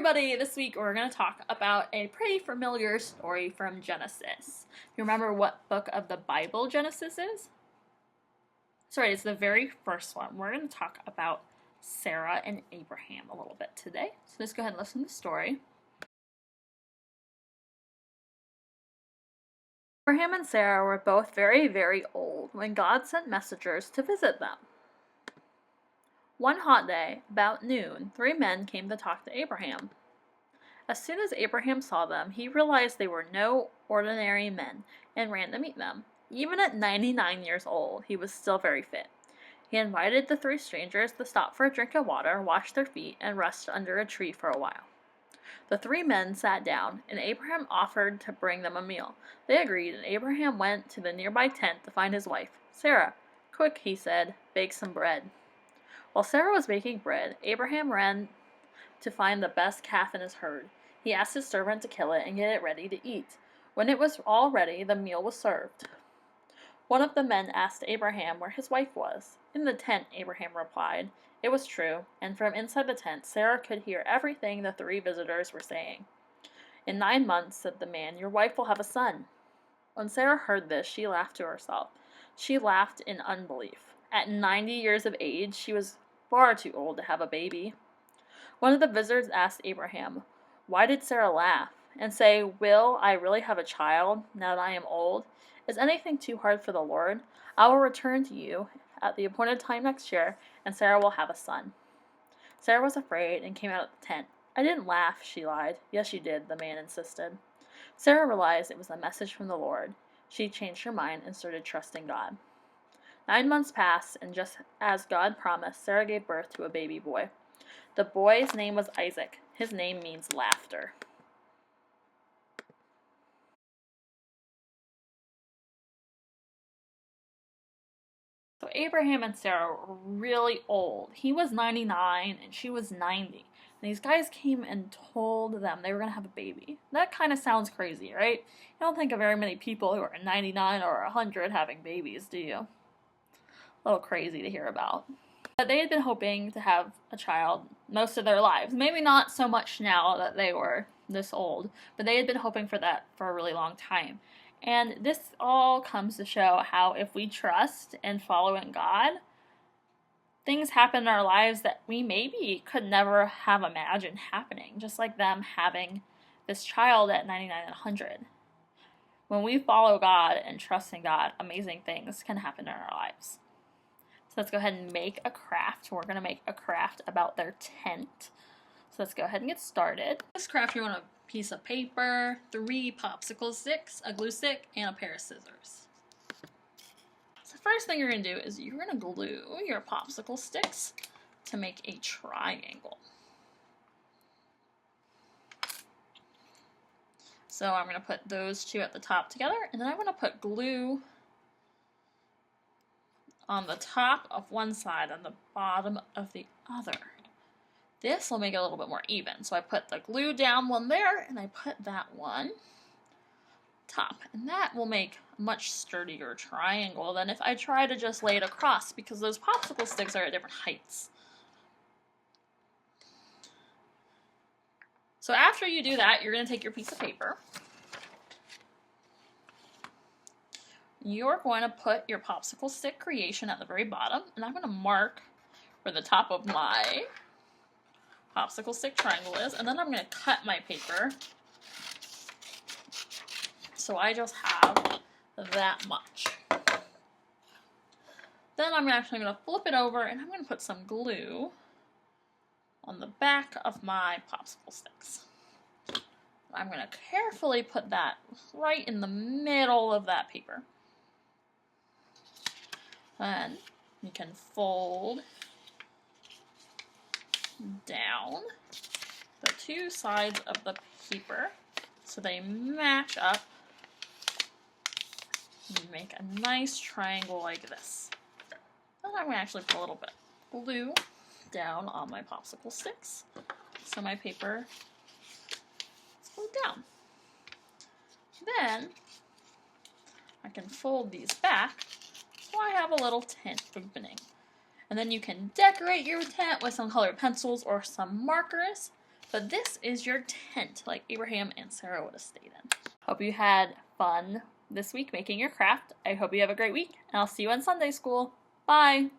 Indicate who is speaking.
Speaker 1: everybody! This week we're going to talk about a pretty familiar story from Genesis. You remember what book of the Bible Genesis is? Sorry, it's the very first one. We're going to talk about Sarah and Abraham a little bit today. So let's go ahead and listen to the story. Abraham and Sarah were both very, very old when God sent messengers to visit them. One hot day, about noon, 3 men came to talk to Abraham. As soon as Abraham saw them, he realized they were no ordinary men and ran to meet them. Even at 99 years old, he was still very fit. He invited the 3 strangers to stop for a drink of water, wash their feet, and rest under a tree for a while. The 3 men sat down, and Abraham offered to bring them a meal. They agreed, and Abraham went to the nearby tent to find his wife. "Sarah, quick," he said, "bake some bread." While Sarah was baking bread, Abraham ran to find the best calf in his herd. He asked his servant to kill it and get it ready to eat. When it was all ready, the meal was served. One of the men asked Abraham where his wife was. "In the tent," Abraham replied. It was true, and from inside the tent, Sarah could hear everything the 3 visitors were saying. "In 9 months," said the man, "your wife will have a son." When Sarah heard this, she laughed to herself. She laughed in unbelief. At 90 years of age, she was far too old to have a baby. One of the visitors asked Abraham, "Why did Sarah laugh and say, 'Will I really have a child now that I am old? Is anything too hard for the Lord? I will return to you at the appointed time next year, and Sarah will have a son.'" Sarah was afraid and came out of the tent. "I didn't laugh," she lied. "Yes, you did," the man insisted. Sarah realized it was a message from the Lord. She changed her mind and started trusting God. 9 months passed, and just as God promised, Sarah gave birth to a baby boy. The boy's name was Isaac. His name means laughter. So Abraham and Sarah were really old. He was 99 and she was 90. And these guys came and told them they were going to have a baby. That kind of sounds crazy, right? You don't think of very many people who are 99 or 100 having babies, do you? A little crazy to hear about. But they had been hoping to have a child most of their lives. Maybe not so much now that they were this old, but they had been hoping for that for a really long time. And this all comes to show how if we trust and follow in God, things happen in our lives that we maybe could never have imagined happening, just like them having this child at 99 and 100. When we follow God and trust in God, amazing things can happen in our lives. So let's go ahead and make a craft. We're going to make a craft about their tent. So let's go ahead and get started. This craft, you want a piece of paper, 3 popsicle sticks, a glue stick, and a pair of scissors. So the first thing you're going to do is you're going to glue your popsicle sticks to make a triangle. So I'm going to put those 2 at the top together, and then I'm going to put glue on the top of one side and the bottom of the other. This will make it a little bit more even. So I put the glue down one there, and I put that one top. And that will make a much sturdier triangle than if I try to just lay it across, because those popsicle sticks are at different heights. So after you do that, you're going to take your piece of paper. You're going to put your popsicle stick creation at the very bottom, and I'm going to mark where the top of my popsicle stick triangle is, and then I'm going to cut my paper so I just have that much. Then I'm actually going to flip it over, and I'm going to put some glue on the back of my popsicle sticks. I'm going to carefully put that right in the middle of that paper. Then you can fold down the 2 sides of the paper so they match up and make a nice triangle like this. Then I'm going to actually put a little bit of glue down on my popsicle sticks so my paper is glued down. Then I can fold these back so I have a little tent opening. And then you can decorate your tent with some colored pencils or some markers But this is your tent, like Abraham and Sarah would have stayed in. Hope you had fun this week making your craft. I hope you have a great week, and I'll see you in Sunday school. Bye!